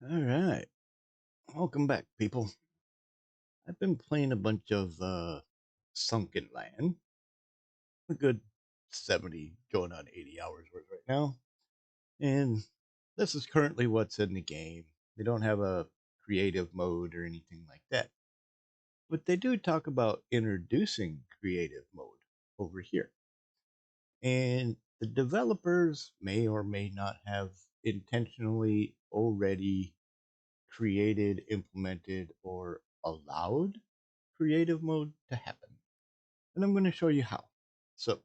All right. Welcome back, people. I've been playing a bunch of Sunken Land, a good 70, going on 80 hours worth right now. And this is currently what's in the game. They don't have a creative mode or anything like that. But they do talk about introducing creative mode over here. And the developers may or may not have intentionally already created, implemented, or allowed creative mode to happen. And I'm going to show you how. So,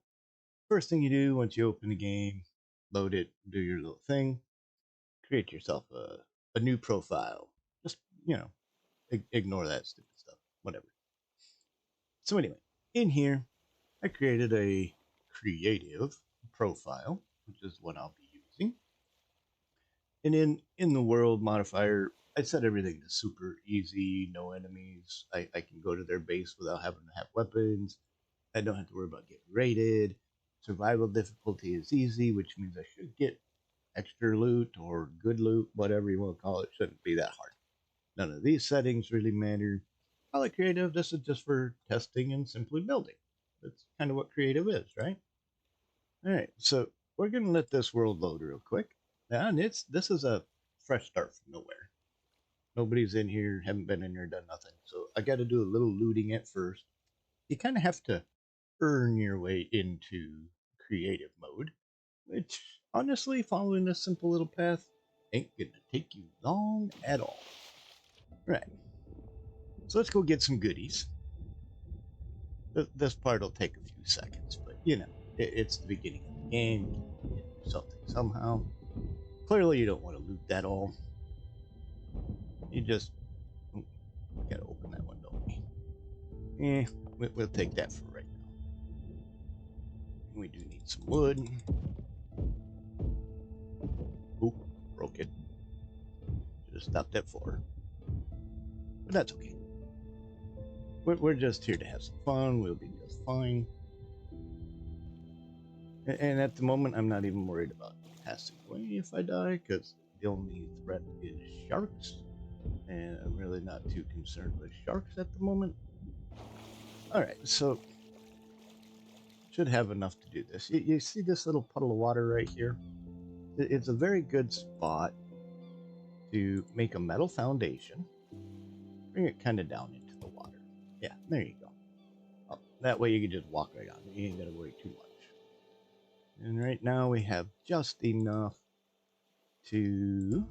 first thing you do once you open the game, load it, do your little thing, create yourself a new profile. Just, you know, ignore that stupid stuff, whatever. So, anyway, in here, I created a creative profile, which is what I'll be using. And in the world modifier, I set everything to super easy, no enemies. I can go to their base without having to have weapons. I don't have to worry about getting raided. Survival difficulty is easy, which means I should get extra loot or good loot, whatever you want to call it. Shouldn't be that hard. None of these settings really matter. I like creative. This is just for testing and simply building. That's kind of what creative is, right? All right, so we're gonna let this world load real quick. And this is a fresh start from nowhere. Nobody's in here, haven't been in here, done nothing. So I got to do a little looting at first. You kind of have to earn your way into creative mode, which honestly, following this simple little path ain't gonna take you long at all. Right. So let's go get some goodies. This part will take a few seconds, but it's the beginning of the game. You get something somehow. Clearly, you don't want to loot that all. You just gotta open that one, don't we? Eh, we'll take that for right now. We do need some wood. Oop, broke it. Should have stopped at 4. But that's okay. We're just here to have some fun. We'll be just fine. And at the moment, I'm not even worried about passing away if I die, because the only threat is sharks. And I'm really not too concerned with sharks at the moment. Alright, so should have enough to do this. You see this little puddle of water right here? It's a very good spot to make a metal foundation. Bring it kind of down into the water. Yeah, there you go. Oh, that way you can just walk right on. You ain't got to worry too much. And right now we have just enough to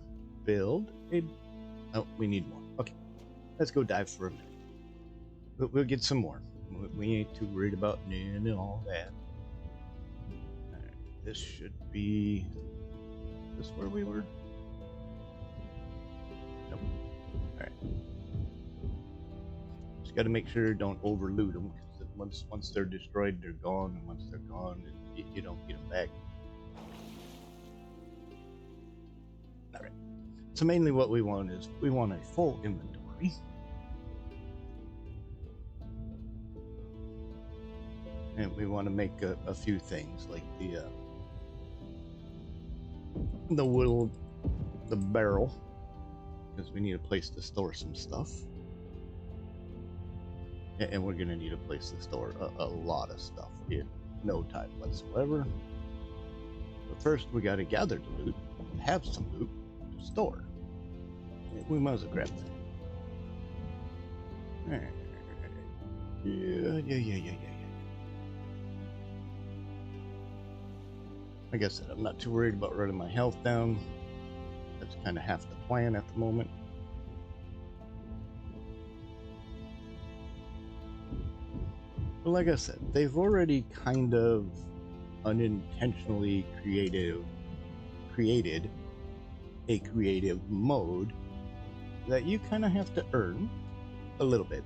build a... Oh, we need more. Okay, let's go dive for a minute. We'll get some more. We ain't too worried about noon and all that. All right, this should be... Is this where we were? Nope. All right. Just got to make sure don't overloot them, because once they're destroyed, they're gone, and once they're gone, you don't get them back. All right. So mainly what we want is we want a full inventory. And we want to make a few things like the wood, the barrel, because we need a place to store some stuff. And we're going to need a place to store a lot of stuff in no time whatsoever. But first, we got to gather the loot, have some loot to store. We might as well grab that. Yeah. Like I said, I'm not too worried about running my health down. That's kind of half the plan at the moment. But like I said, they've already kind of unintentionally created a creative mode that you kind of have to earn a little bit.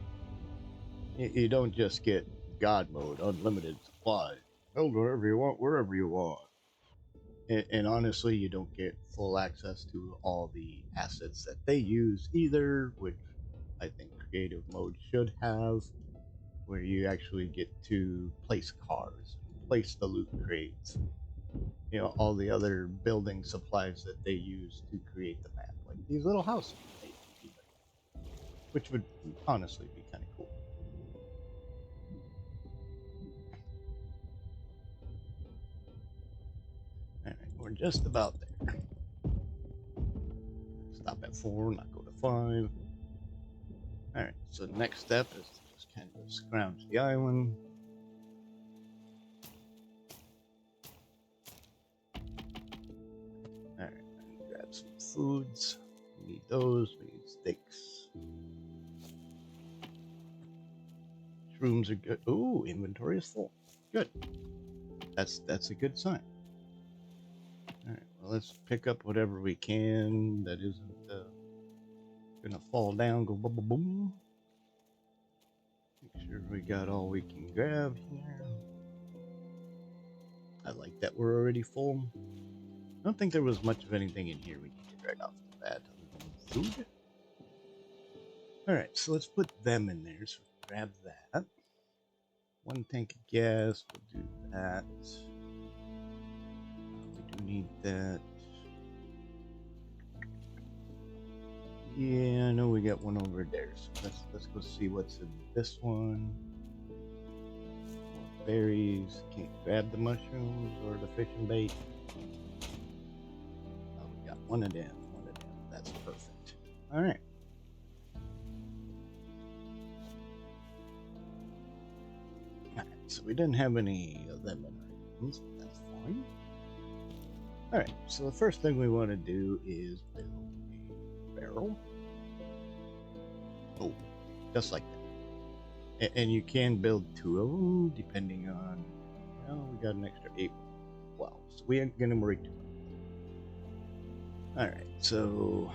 You don't just get God mode, unlimited supply. Build wherever you want, wherever you want. And honestly, you don't get full access to all the assets that they use either, which I think creative mode should have, where you actually get to place cars, place the loot crates, all the other building supplies that they use to create the map, like these little houses, which would honestly be kind of cool. All right, we're just about there. Stop at 4, not go to 5. All right, so the next step is to just kind of scrounge the island. All right, grab some foods. We need those. We need steaks. Shrooms are good. Ooh, inventory is full. Good. That's a good sign. All right, well, let's pick up whatever we can that isn't gonna fall down. Go boom, boom, boom. Make sure we got all we can grab here. I like that we're already full. I don't think there was much of anything in here we needed right off the bat other than food. All right, so let's put them in there. So grab that. 1 tank of gas. We'll do that. We do need that. Yeah, I know we got one over there. So let's go see what's in this one. More berries. Can't grab the mushrooms or the fishing bait. Oh, we got one of them. One of them. That's perfect. All right. So we didn't have any of them in our items, but that's fine. Alright, so the first thing we want to do is build a barrel. Oh, just like that. And you can build 2 of them, depending on, well, we got an extra 8. Wow, so we ain't gonna worry too much. Alright, so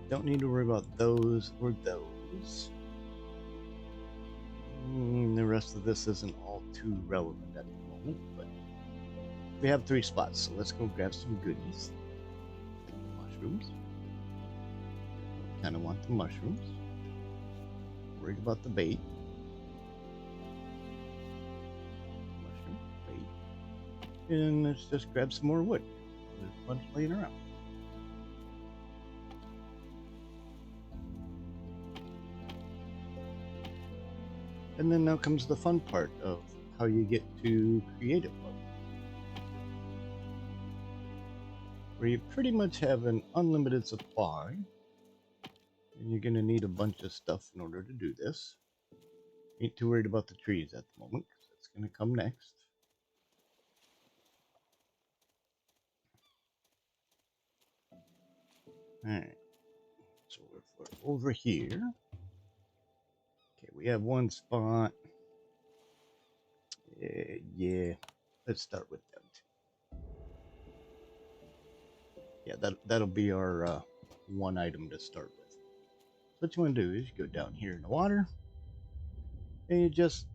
don't need to worry about those or those. The rest of this isn't all too relevant at the moment, but we have 3 spots, so let's go grab some goodies. Like mushrooms. Kind of want the mushrooms. Worried about the bait. Mushroom, bait. And let's just grab some more wood. There's a bunch laying around. And then now comes the fun part of how you get to creative mode, where you pretty much have an unlimited supply, and you're going to need a bunch of stuff in order to do this. Ain't too worried about the trees at the moment, because that's going to come next. Alright, so if we're over here, okay, we have 1 spot. Yeah, let's start with them two. Yeah, that'll be our 1 item to start with. So what you want to do is you go down here in the water, and you just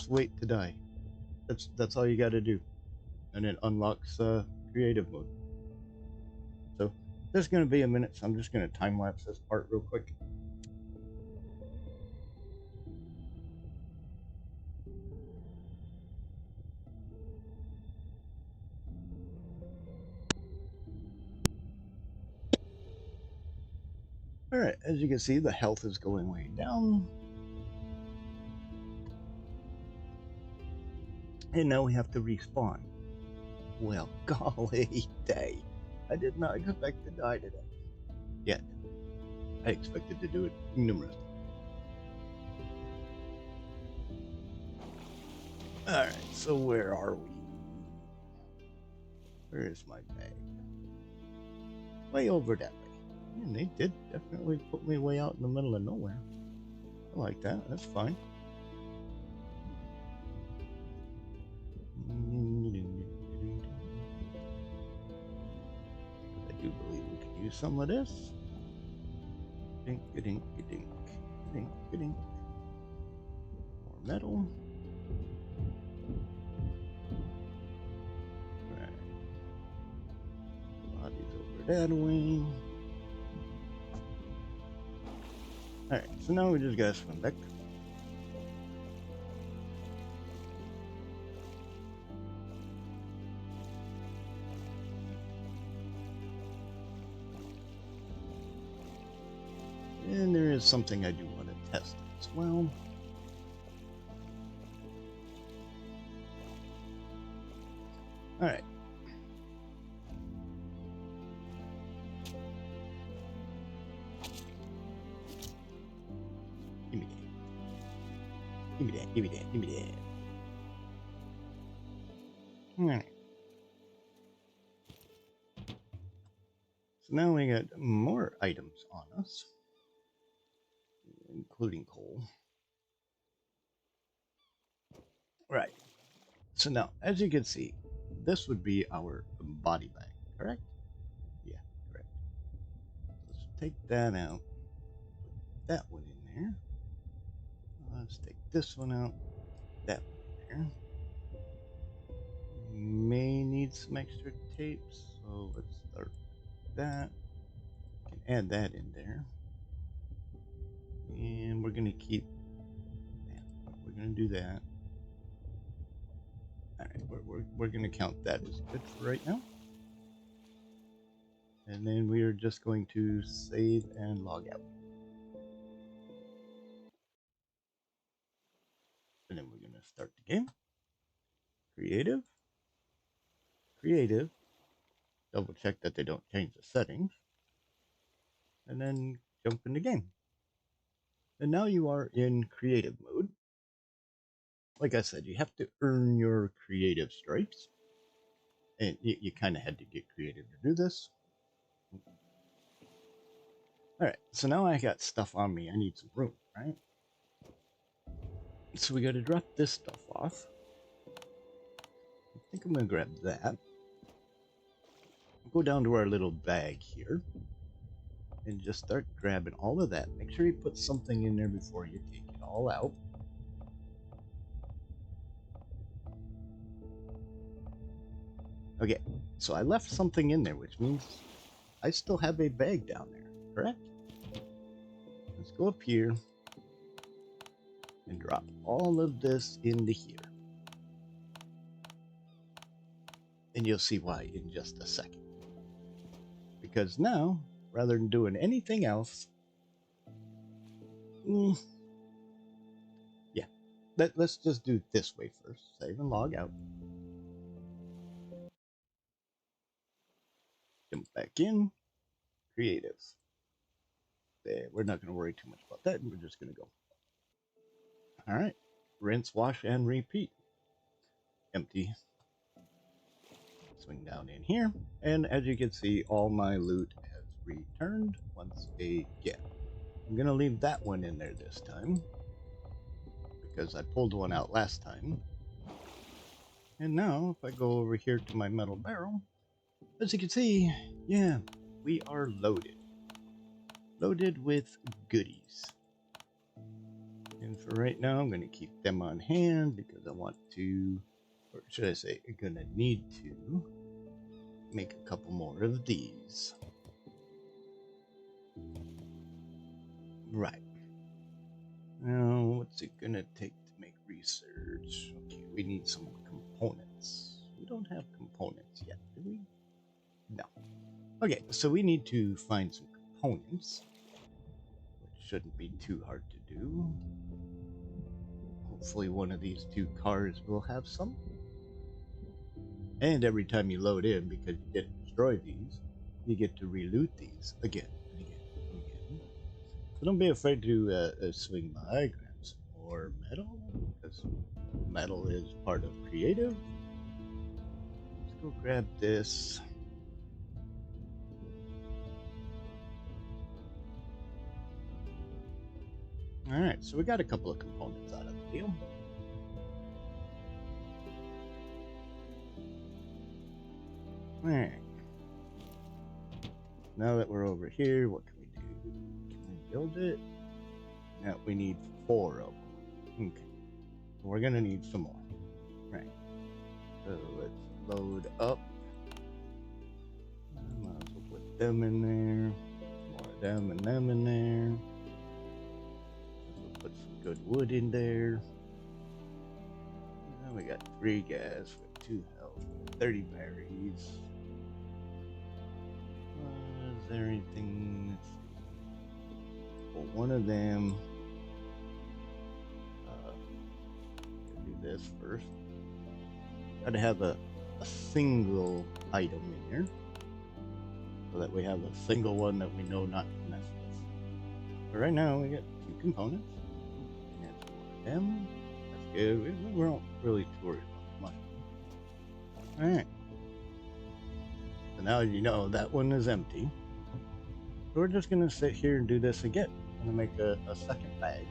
wait to die. That's all you got to do, and it unlocks creative mode. So there's going to be a minute, so I'm just going to time lapse this part real quick. Alright, as you can see, the health is going way down. And now we have to respawn. Well, golly day. I did not expect to die today. Yet. I expected to do it numerous times. Alright, so where are we? Where is my bag? Way over that way. Man, they did definitely put me way out in the middle of nowhere. I like that. That's fine. I do believe we could use some of this. Dink, dink, dink, dink, dink. More metal. Right. Bodies over that way. Alright, so now we just gotta swim back. is something I do want to test as well. All right. Give me that. Give me that. Give me that. Give me that. All right. So now we got more items on us, including coal. Right. So now, as you can see, this would be our body bag, correct? Yeah, correct. Let's take that out. Put that one in there. Let's take this one out. That one in there. May need some extra tape, so let's start with that. Can add that in there. And we're gonna keep that. We're gonna do that. Alright, we're gonna count that as good for right now. And then we are just going to save and log out. And then we're gonna start the game. Creative. Creative. Double check that they don't change the settings. And then jump in the game. And now you are in creative mode. Like I said, you have to earn your creative stripes. And you kind of had to get creative to do this. Alright, so now I got stuff on me. I need some room, right? So we got to drop this stuff off. I think I'm going to grab that. Go down to our little bag here. And just start grabbing all of that. Make sure you put something in there before you take it all out. Okay, so I left something in there, which means I still have a bag down there, correct? Let's go up here and drop all of this into here. And you'll see why in just a second. Because now, rather than doing anything else, yeah, let's just do it this way first. Save and log out. Jump back in. Creative. There, we're not going to worry too much about that. We're just going to go. All right. Rinse, wash, and repeat. Empty. Swing down in here. And as you can see, all my loot has returned once again. I'm going to leave that one in there this time, because I pulled one out last time. And now, if I go over here to my metal barrel, as you can see, yeah, we are loaded. Loaded with goodies. And for right now, I'm going to keep them on hand because I want to, or should I say, I'm going to need to make a couple more of these. Right. Now, what's it going to take to make research? Okay, we need some components. We don't have components yet, do we? No. Okay, so we need to find some components, which shouldn't be too hard to do. Hopefully one of these two cars will have some. And every time you load in, because you didn't destroy these, you get to re-loot these again and again and again. So don't be afraid to swing by, grab some more metal, because metal is part of creative. Let's go grab this. Alright, so we got a couple of components out of the deal. Alright. Now that we're over here, what can we do? Can we build it? Now we need 4 of them. Okay. We're gonna need some more. Right. So let's load up. Might as well put them in there. More of them and them in there. We'll put some good wood in there. Now we got 3 gas with 2 health, 30 berries. Is there anything? pull one of them. Do this first. Got to have a single item in here, so that we have a single one that we know not to mess with. But right now we got 2 components. And that's one of them. That's good. We don't really worry about much. Alright. So now you know that one is empty. So we're just going to sit here and do this again. I'm going to make a second bag.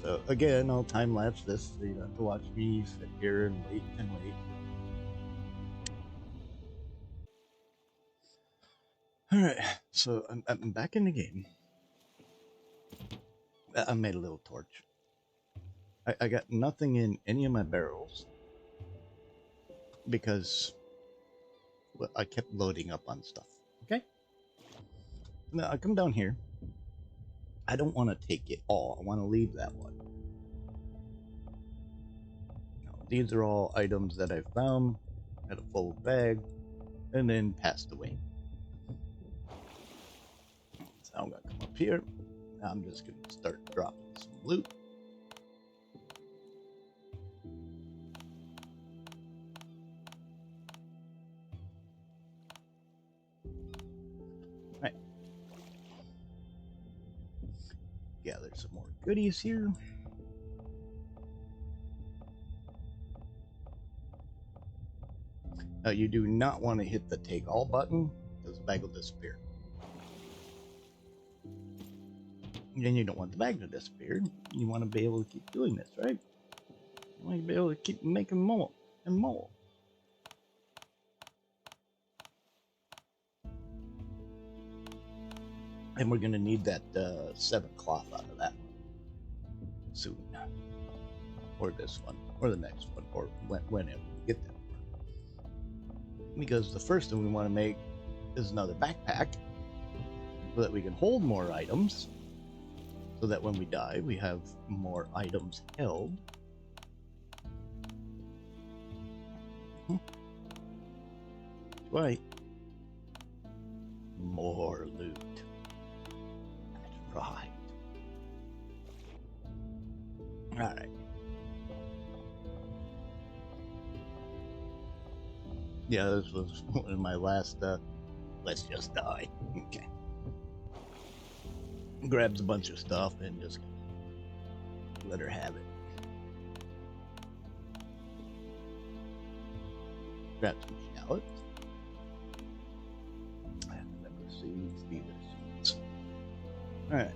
So again, I'll time lapse this so you don't have to watch me sit here and wait and wait. Alright, so I'm back in the game. I made a little torch. I got nothing in any of my barrels because, well, I kept loading up on stuff. Okay? Now I come down here. I don't want to take it all. I want to leave that one. Now, these are all items that I found, had a full bag, and then passed away. So I'm going to come up here. Now I'm just going to start dropping some loot. Right. Gather some more goodies here. Now you do not want to hit the take all button because the bag will disappear. And then you don't want the bag to disappear. You want to be able to keep doing this, right? You want to be able to keep making more and more. And we're going to need that 7 cloth out of that soon. Or this one, or the next one, or whenever we get there. Because the first thing we want to make is another backpack so that we can hold more items, so that when we die we have more items held. Right. More loot. That's right. Alright. Yeah, this was one of my last, let's just die. Okay. Grabs a bunch of stuff and just let her have it. Grab some shallots. Pepper seeds, beaver seeds. Alright.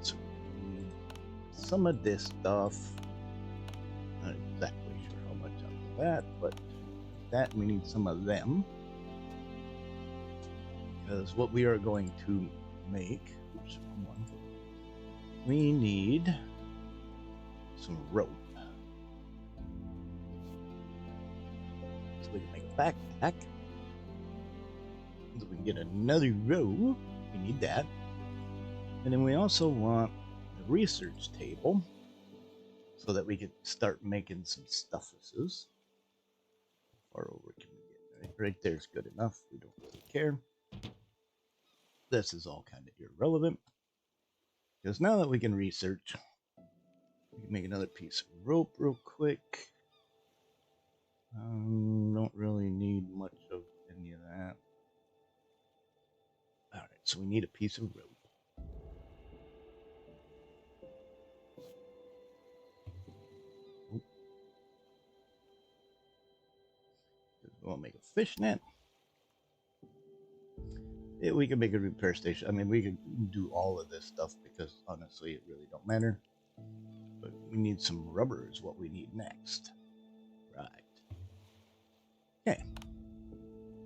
So we need some of this stuff. Not exactly sure how much of that, but that we need some of them. Because what we are going to make, oops, one, we need some rope. So we can make a backpack. So we can get another row. We need that. And then we also want a research table so that we can start making some stuffuses. Far over can we get? Right there's good enough. We don't really care. This is all kind of irrelevant. Because now that we can research, we can make another piece of rope real quick. Don't really need much of any of that. Alright, so we need a piece of rope. We'll make a fish net. Yeah, we can make a repair station. I mean, we can do all of this stuff because honestly, it really don't matter. But we need some rubber is what we need next. Right. Okay.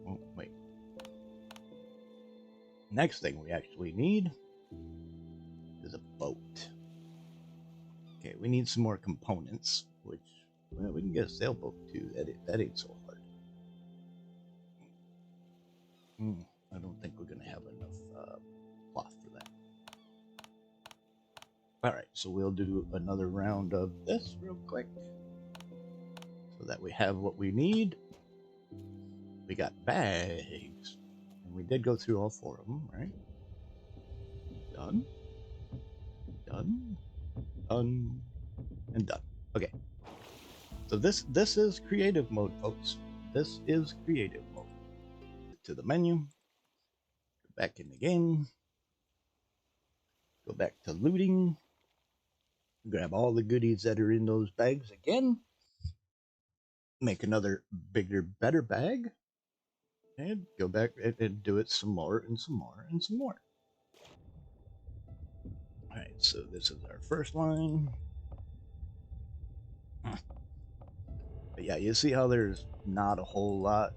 Oh, wait. Next thing we actually need is a boat. Okay, we need some more components, which, well, we can get a sailboat too. That ain't so hard. I don't think we're going to have enough cloth for that. Alright, so we'll do another round of this real quick so that we have what we need. We got bags, and we did go through all 4 of them, right? Done. Done, done, and done. Okay. So this is creative mode, folks. This is creative mode. To the menu, go back in the game, go back to looting, grab all the goodies that are in those bags again, make another bigger, better bag, and go back and do it some more and some more and some more. All right, so this is our first line. But yeah, you see how there's not a whole lot,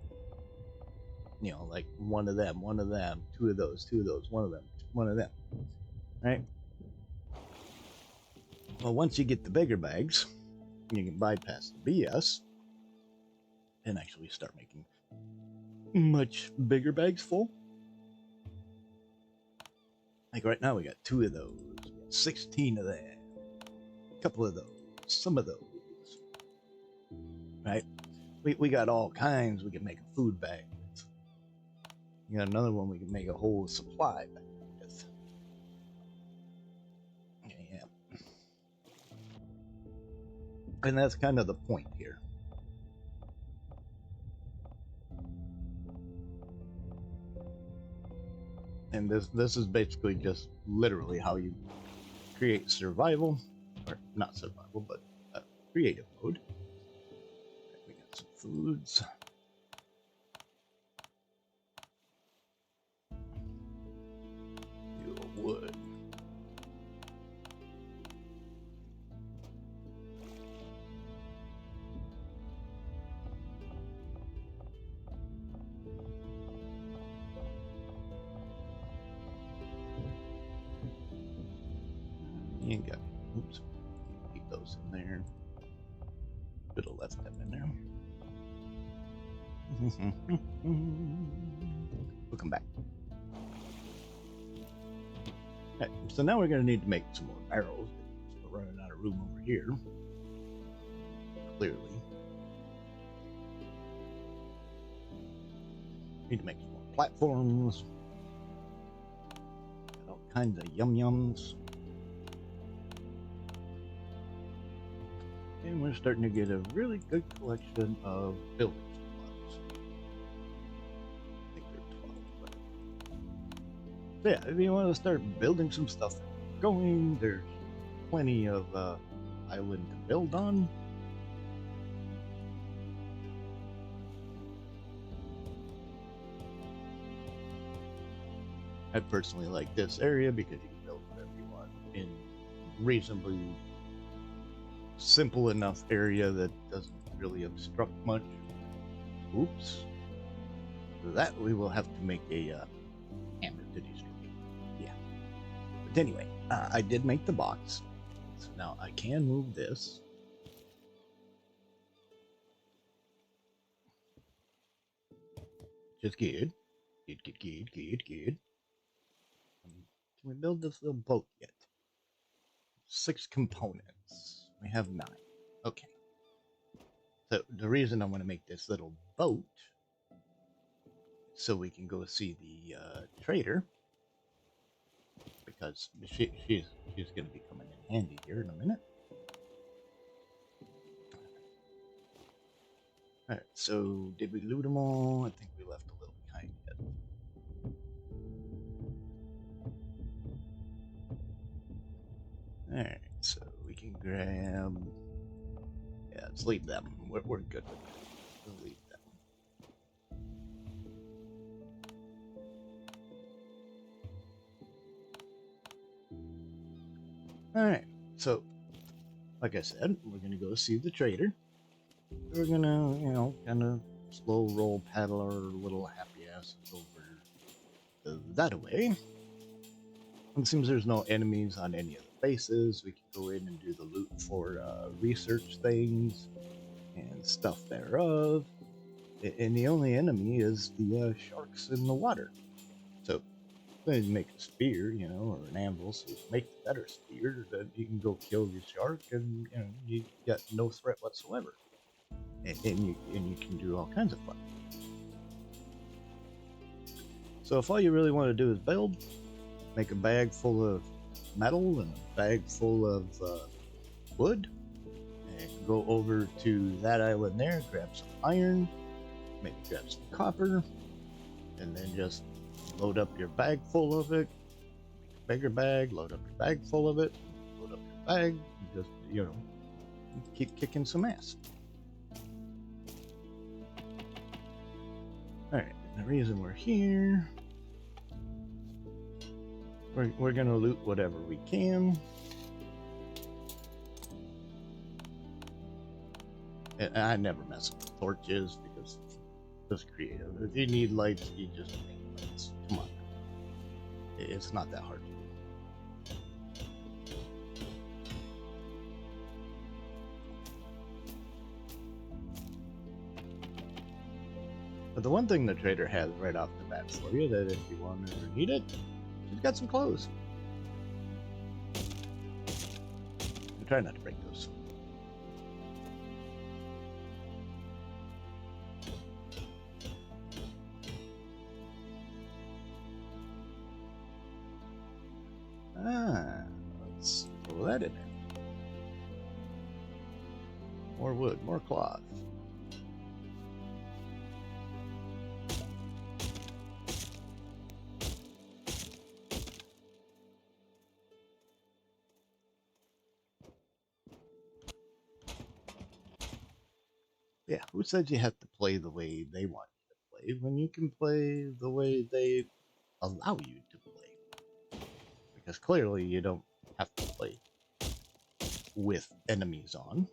you know, like one of them, two of those, one of them, one of them, right? Well, once you get the bigger bags, you can bypass the BS and actually start making much bigger bags full. Like right now, we got 2 of those, 16 of them, a couple of those, some of those, right? We got all kinds we can make a food bag with. You got another one we can make a whole supply bag with. Yeah. And that's kind of the point here. And this is basically just literally how you create survival, or not survival, but creative mode. Right, we got some foods. Wood. You got, oops, keep those in there. Should have left them in there. We'll come back. Right, so now we're going to need to make some more barrels. We're running out of room over here. Clearly. Need to make some more platforms. Got all kinds of yum-yums. And we're starting to get a really good collection of building supplies. I think they're 12. But yeah, if you want to start building some stuff going, there's plenty of island to build on. I personally like this area because you can build whatever you want in reasonably simple enough area that doesn't really obstruct much. Oops. For that we will have to make a hammer to destroy. Yeah. But anyway, I did make the box. So now I can move this. Just good. Good. Can we build this little boat yet? 6 components. We have 9. Okay. So the reason I want to make this little boat so we can go see the trader, because she's going to be coming in handy here in a minute. All right. So did we loot them all? I think we left a little behind yet. All right. So we can grab. Yeah, let's leave them. We're good with that. We'll leave them. All right. So, like I said, we're gonna go see the trader. We're gonna, you know, kind of slow roll paddle our little happy asses over that way. It seems there's no enemies on any of the bases. We can go in and do the loot for research things and stuff thereof. And the only enemy is the sharks in the water. So, then you make a spear, you know, or an anvil, so you make the better spear, then you can go kill your shark, and you know you got no threat whatsoever. And you can do all kinds of fun. So if all you really want to do is build, make a bag full of metal and a bag full of wood, and go over to that island there, grab some iron, maybe grab some copper, and then just load up your bag full of it. Make a bigger bag, load up your bag full of it, load up your bag, and just, keep kicking some ass. Alright, the reason we're here, we're gonna loot whatever we can. And I never mess with torches because it's creative. If you need lights, you just make lights. Come on. It's not that hard to do. But the one thing the trader has right off the bat for you, that if you want to ever need it, she's got some clothes. I'm trying not to break those. Let's throw that in there. More wood, more cloth. Yeah, who said you have to play the way they want you to play when you can play the way they allow you to play? Because clearly you don't have to play with enemies on.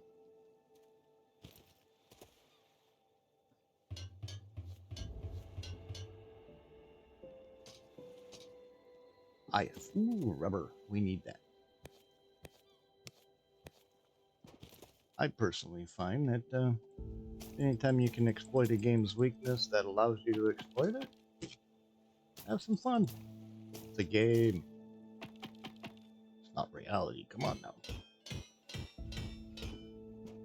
Ooh, rubber. We need that. I personally find that anytime you can exploit a game's weakness that allows you to exploit it, have some fun. It's a game. It's not reality. Come on now.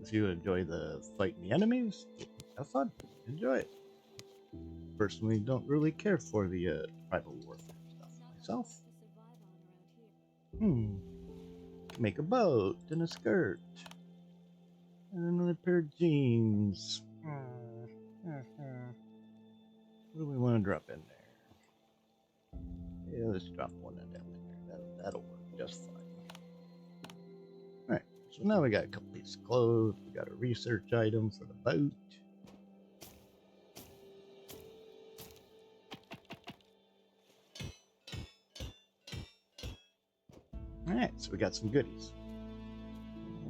If you enjoy the fighting the enemies, have fun. Enjoy it. Personally, don't really care for the tribal warfare stuff myself. Make a boat and a skirt. And another pair of jeans. What do we want to drop in there? Yeah, let's drop one of them in there. That'll work just fine. Alright, so now we got a couple pieces of clothes. We got a research item for the boat. Alright, so we got some goodies.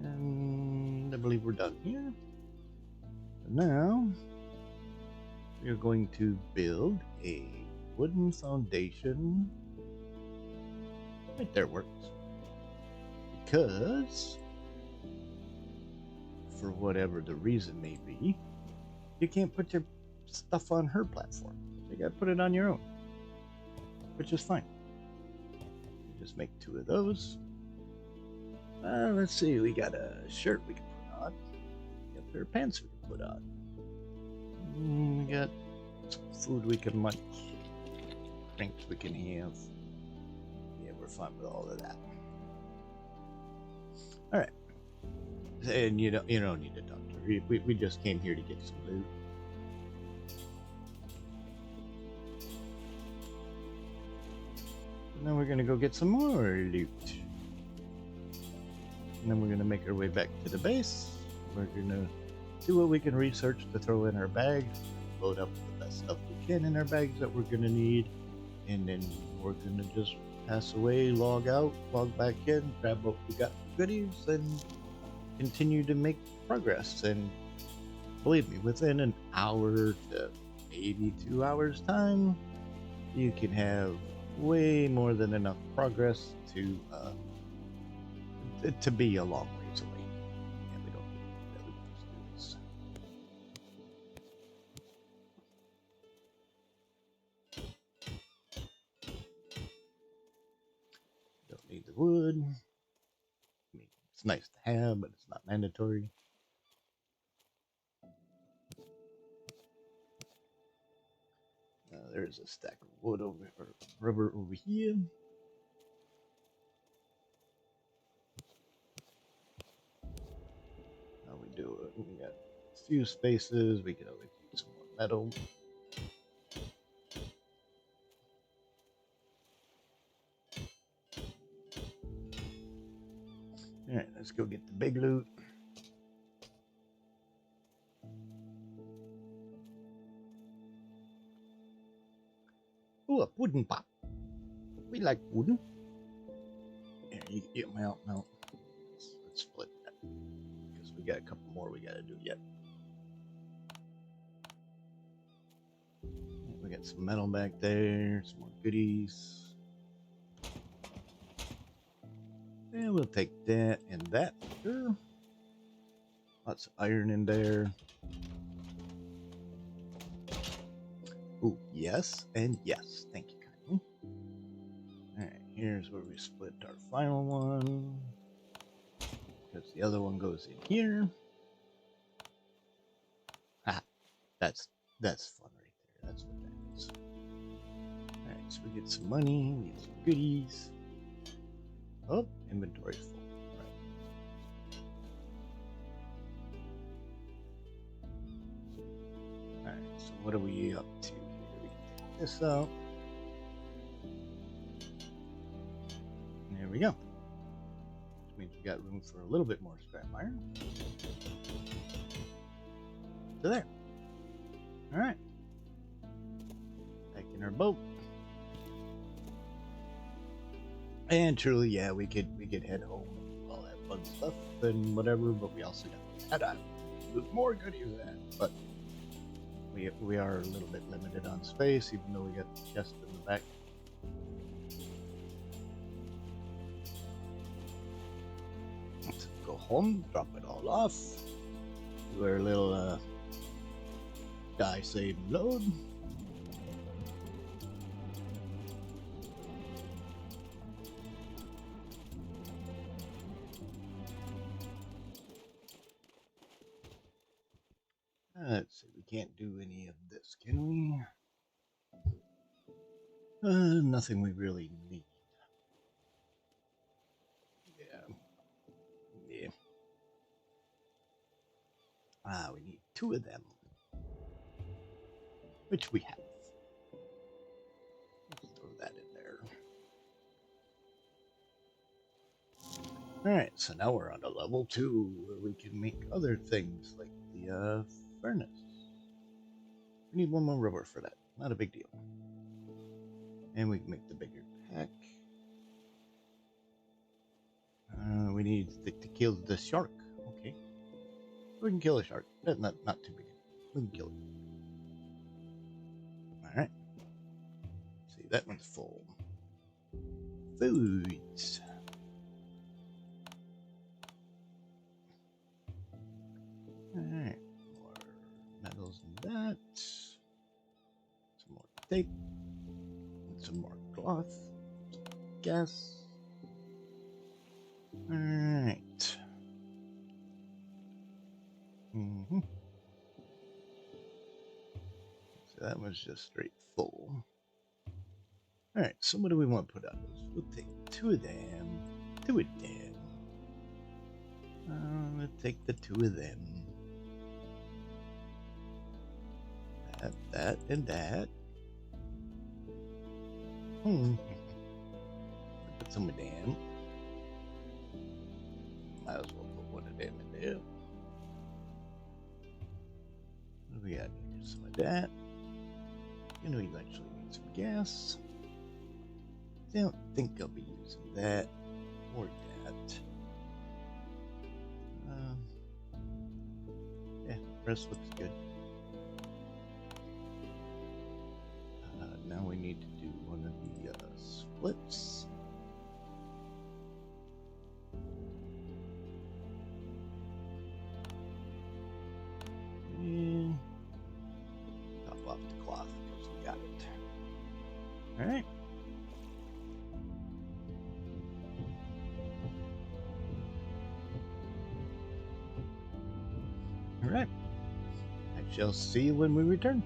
And I believe we're done here. So now, we're going to build a wooden foundation. Right there works. Because, for whatever the reason may be, you can't put your stuff on her platform. You gotta put it on your own. Which is fine. Just make 2 of those. Let's see, we got a shirt we can put on. We got a pair of pants we can put on. We got some food we can munch. Drinks we can have. Yeah, we're fine with all of that. Alright. And you don't need a doctor. We just came here to get some loot. Now we're gonna go get some more loot. And then we're gonna make our way back to the base. We're gonna see what we can research to throw in our bags. Load up the best stuff we can in our bags that we're gonna need. And then we're gonna just pass away, log out, log back in, grab what we got for goodies, and continue to make progress. And believe me, within an hour to maybe 2 hours time, you can have way more than enough progress to be a long ways away. Yeah, we don't just do this. Don't need the wood. I mean, it's nice to have, but it's not mandatory. There's a stack of wood over, or rubber over here. we got a few spaces. We could always use some more metal. All right, let's go get the big loot. Oh, a pudding pop. We like pudding. Here, you get melt. Let's split that because we got a couple more we got to do yet. We got some metal back there, some more goodies. And we'll take that and that. Sure. Lots of iron in there. Oh, yes and yes. Thank you kindly. Alright, here's where we split our final one. Because the other one goes in here. Ah, that's fun right there. That's what that is. Alright, so we get some money, we get some goodies. Oh, inventory's full. Alright, so what are we up to here? We can take this out. And there we go. Which means we got room for a little bit more scrap iron. So there. Alright. Back in our boat. And truly, yeah, we could head home and all that fun stuff and whatever, but we also got more goodies than that. But we are a little bit limited on space, even though we got the chest in the back. Let's go home, drop it all off, do our little die save load. Let's see, we can't do any of this, can we? Nothing we really need. Yeah. We need 2 of them, which we have. Let's throw that in there. Alright, so now we're on to level 2, where we can make other things like the furnace. We need 1 more rubber for that. Not a big deal. And we can make the bigger pack. We need to kill the shark. Okay. We can kill a shark. Not too big. We can kill it. Alright. See, that one's full. Foods. Alright. More metals and that. Some more tape. And some more cloth. Gas. Alright. So that was just straight full. Alright, so what do we want to put on those? We'll take 2 of them. 2 of them. We'll take the 2 of them. That, and that. Put some of them. Might as well put 1 of them in there. What do we got here? Some of that. Gonna eventually need some gas. Don't think I'll be using that or that. Yeah, the rest looks good. Now we need to do one of the splits. And top off the cloth because we got it. Alright. Alright. I shall see you when we return.